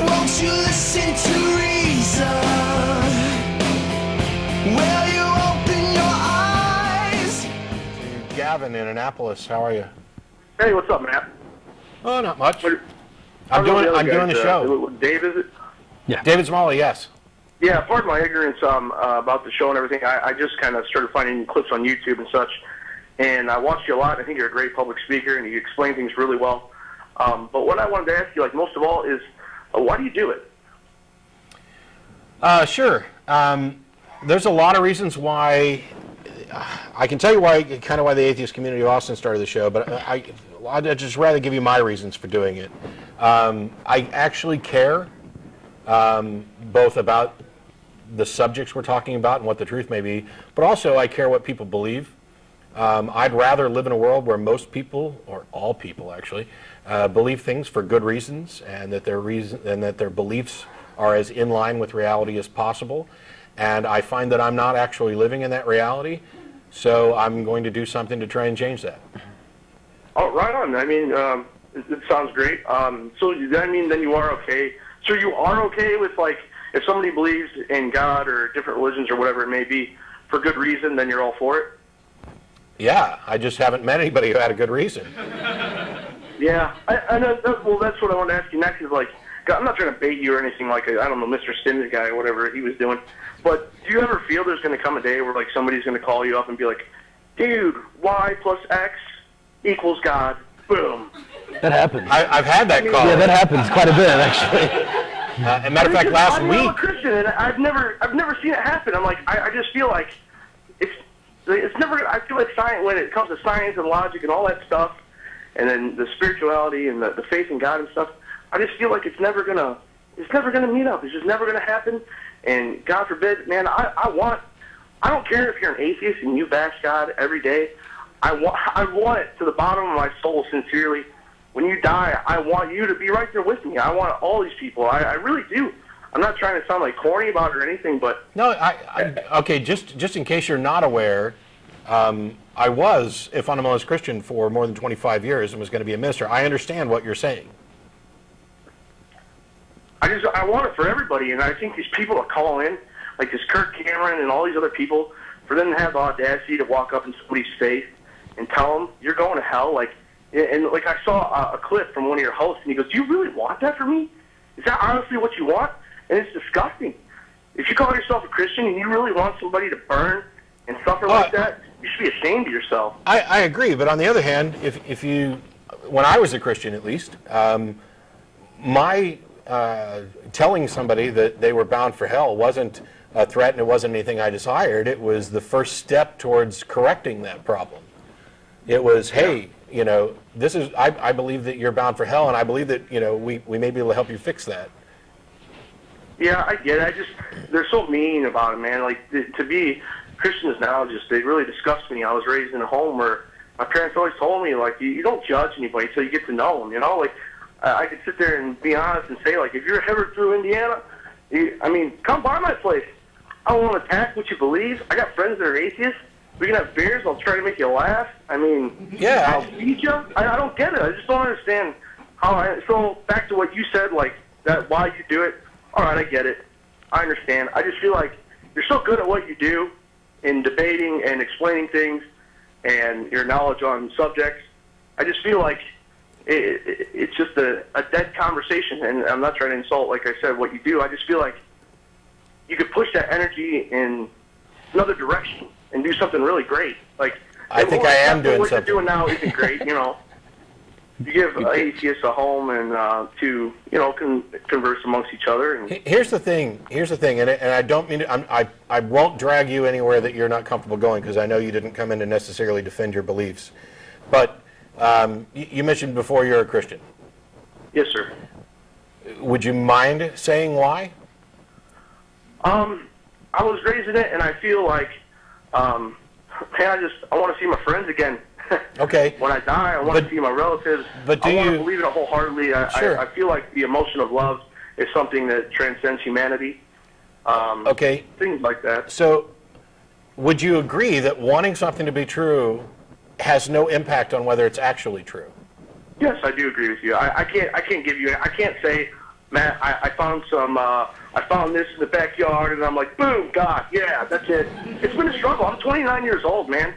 Won't you listen to reason? Will you open your eyes? Gavin in Annapolis, how are you? Hey, what's up, Matt? Oh, not much. I'm doing the show. Dave, is it? Yeah. David Smalley, yes. Yeah, pardon my ignorance about the show and everything. I just kind of started finding clips on YouTube and such, and I watched you a lot. I think you're a great public speaker, and you explain things really well. But what I wanted to ask you, like most of all, is why do you do it? Sure. There's a lot of reasons why. I can tell you why, kind of why the Atheist Community of Austin started the show, but I'd just rather give you my reasons for doing it. I actually care both about the subjects we're talking about and what the truth may be, but also I care what people believe. I'd rather live in a world where most people, or all people actually, believe things for good reasons, and that their beliefs are as in line with reality as possible. And I find that I'm not actually living in that reality, so I'm going to do something to try and change that. Oh, right on. I mean, it sounds great. So I mean, then you are okay. So you are okay with, like, if somebody believes in God or different religions or whatever it may be for good reason, then you're all for it? Yeah, I just haven't met anybody who had a good reason. Yeah, I know. Well, that's what I want to ask you next. Is like, I'm not trying to bait you or anything like I don't know, Mr. Stims guy or whatever he was doing. But do you ever feel there's going to come a day where like somebody's going to call you up and be like, dude, Y plus X equals God, boom? That happens. I've had that call. Yeah, that happens quite a bit actually. As a matter of fact, last week. I'm a Christian, and I've never seen it happen. I'm like, I just feel like it's never. I feel like science, when it comes to science and logic and all that stuff, and then the spirituality and the faith in God and stuff, I just feel like it's never gonna meet up. It's just never gonna happen. And God forbid, man, I don't care if you're an atheist and you bash God every day. I want it to the bottom of my soul, sincerely. When you die, I want you to be right there with me. I want all these people. I really do. I'm not trying to sound like corny about it or anything, but no. Okay. Just in case you're not aware, I was a fundamentalist Christian for more than 25 years and was going to be a minister. I understand what you're saying. I want it for everybody, and I think these people that call in, like this Kirk Cameron and all these other people, for them to have the audacity to walk up in somebody's face and tell them you're going to hell, like. And like I saw a clip from one of your hosts, and he goes, "Do you really want that for me? Is that honestly what you want?" And it's disgusting. If you call yourself a Christian and you really want somebody to burn and suffer like that, you should be ashamed of yourself. I agree, but on the other hand, when I was a Christian at least, my telling somebody that they were bound for hell wasn't a threat, and it wasn't anything I desired. It was the first step towards correcting that problem. It was, hey, you know, this is. I believe that you're bound for hell, and I believe that, you know, we may be able to help you fix that. Yeah, I get it. They're so mean about it, man. Like, to be Christians now, they really disgust me. I was raised in a home where my parents always told me, like, you don't judge anybody until you get to know them, you know? Like, I could sit there and be honest and say, like, if you're ever through Indiana, come by my place. I don't want to attack what you believe. I got friends that are atheists. We can have beers. I'll try to make you laugh. Yeah. I'll feed you. I don't get it. I just don't understand how. So back to what you said, like that. Why you do it? All right, I get it. I understand. I just feel like you're so good at what you do in debating and explaining things, and your knowledge on subjects. I just feel like it's just a dead conversation, and I'm not trying to insult, like I said, what you do. I just feel like you could push that energy in another direction and do something really great. Like, I think I am doing what something. You're doing now isn't great, you know. You give atheists a home and to, you know, converse amongst each other. And here's the thing, and I don't mean to, I won't drag you anywhere that you're not comfortable going, because I know you didn't come in to necessarily defend your beliefs. But you mentioned before you're a Christian. Yes, sir. Would you mind saying why? I was raised in it, and I feel like, man, I want to see my friends again. Okay. When I die, I want to see my relatives. But I want to believe in it wholeheartedly. Sure. I feel like the emotion of love is something that transcends humanity. Okay. Things like that. So, would you agree that wanting something to be true has no impact on whether it's actually true? Yes, I do agree with you. I can't give you. I can't say Matt, I found this in the backyard, and I'm like, boom, God, yeah, that's it. It's been a struggle. I'm 29 years old, man.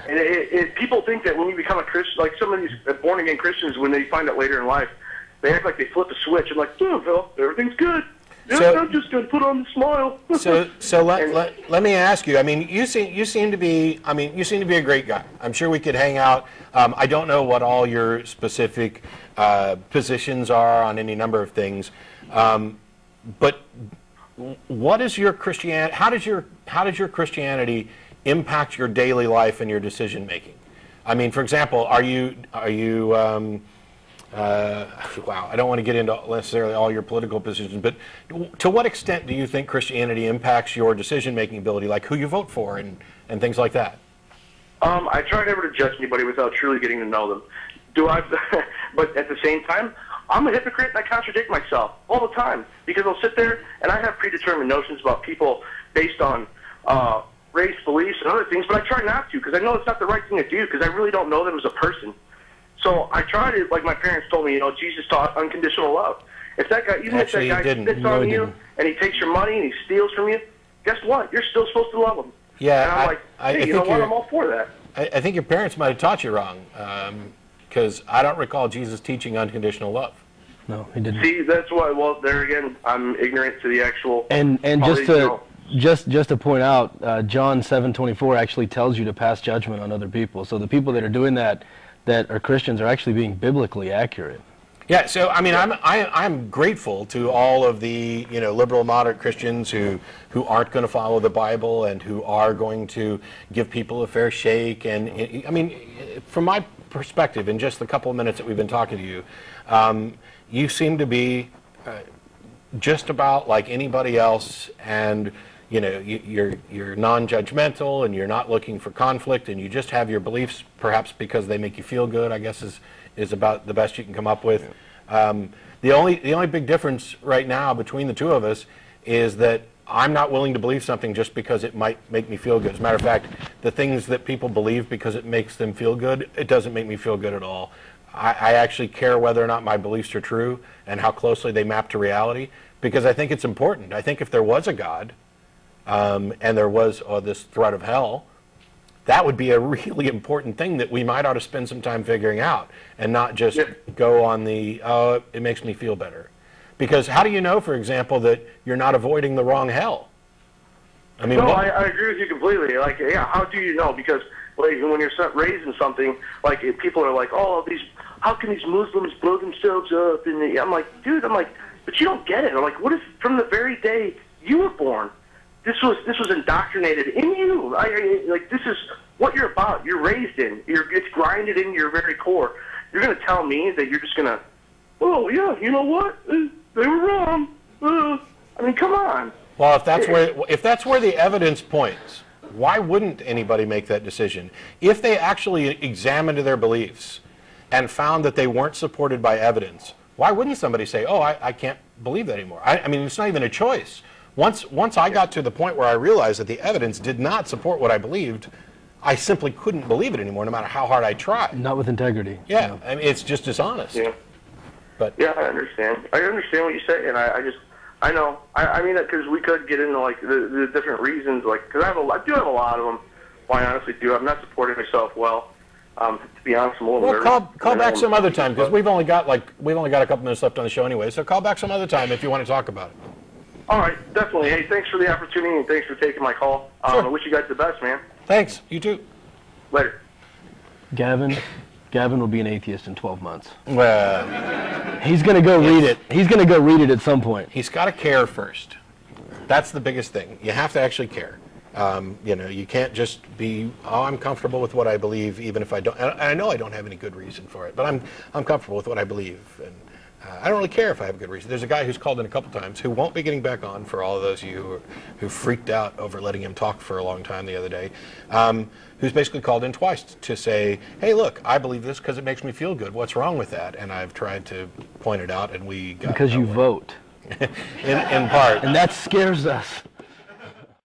And people think that when you become a Christian, like some of these born-again Christians, when they find out later in life, they act like they flip a switch and like, boom, Phil, everything's good. Yeah, I'm just going to put on the smile. so let me ask you. I mean, you seem to be a great guy. I'm sure we could hang out. I don't know what all your specific positions are on any number of things, but what is your Christianity? How does your Christianity impact your daily life and your decision making? I mean, for example, are you wow, I don't want to get into necessarily all your political positions, but to what extent do you think Christianity impacts your decision-making ability, like who you vote for and things like that? I try never to judge anybody without truly getting to know them. But at the same time, I'm a hypocrite and I contradict myself all the time because I'll sit there and I have predetermined notions about people based on race, beliefs, and other things, but I try not to because I know it's not the right thing to do because I really don't know them as a person. So I try to, like my parents told me, Jesus taught unconditional love. If that guy, even Actually, if that guy spits on you and he takes your money and he steals from you, guess what? You're still supposed to love him. Yeah, and I'm like, hey, you know what? I'm all for that. I think your parents might have taught you wrong because I don't recall Jesus teaching unconditional love. No, he didn't. See, that's why. Well, there again, I'm ignorant to the actual. And just to point out, John 7:24 actually tells you to pass judgment on other people. So the people that are doing that are Christians are actually being biblically accurate. Yeah, so I mean, I'm grateful to all of the liberal moderate Christians who aren't going to follow the Bible and who are going to give people a fair shake. And I mean, from my perspective, in just the couple of minutes that we've been talking to you, you seem to be just about like anybody else, and you're non-judgmental and you're not looking for conflict, and you just have your beliefs perhaps because they make you feel good, I guess is about the best you can come up with. The only big difference right now between the two of us is that I'm not willing to believe something just because it might make me feel good. As a matter of fact, the things that people believe because it makes them feel good, it doesn't make me feel good at all. I actually care whether or not my beliefs are true and how closely they map to reality, because I think it's important. I think if there was a God and there was this threat of hell, that would be a really important thing that we might ought to spend some time figuring out and not just go on the, it makes me feel better. Because how do you know, for example, that you're not avoiding the wrong hell? I mean, no, I agree with you completely. Like, yeah, how do you know? Because like, when you're raised in something, like if people are like, how can these Muslims blow themselves up? And I'm like, dude, but you don't get it. I'm like, what if from the very day you were born, this was indoctrinated in you? Like, this is what you're about. You're raised in. It's grinded in your very core. You're going to tell me that you're just going to, oh, yeah, you know what? They were wrong. I mean, come on. Well, if that's where the evidence points, why wouldn't anybody make that decision? If they actually examined their beliefs and found that they weren't supported by evidence, why wouldn't somebody say, oh, I can't believe that anymore? I mean, it's not even a choice. Once I got to the point where I realized that the evidence did not support what I believed, I simply couldn't believe it anymore, no matter how hard I tried. Not with integrity. Yeah, I mean, it's just dishonest. Yeah. But yeah, I understand. I understand what you say, and I know. I mean, because we could get into like the different reasons, like because I do have a lot of them. Well, I honestly do. I'm not supporting myself well. To be honest, I'm a little nervous. Call back some other time, because we've only got a couple minutes left on the show anyway. So call back some other time if you want to talk about it. All right, definitely. Hey, thanks for the opportunity and thanks for taking my call. Sure. I wish you guys the best, man. Thanks. You too. Later. Gavin will be an atheist in 12 months. Well, he's going to go read it. He's going to go read it at some point. He's got to care first. That's the biggest thing. You have to actually care. You can't just be, I'm comfortable with what I believe, even if I don't. And I know I don't have any good reason for it, but I'm comfortable with what I believe, and I don't really care if I have a good reason. There's a guy who's called in a couple times who won't be getting back on, for all of those of you who freaked out over letting him talk for a long time the other day, who's basically called in twice to say, hey, look, I believe this because it makes me feel good. What's wrong with that? And I've tried to point it out, and we got because you vote. in part. And that scares us.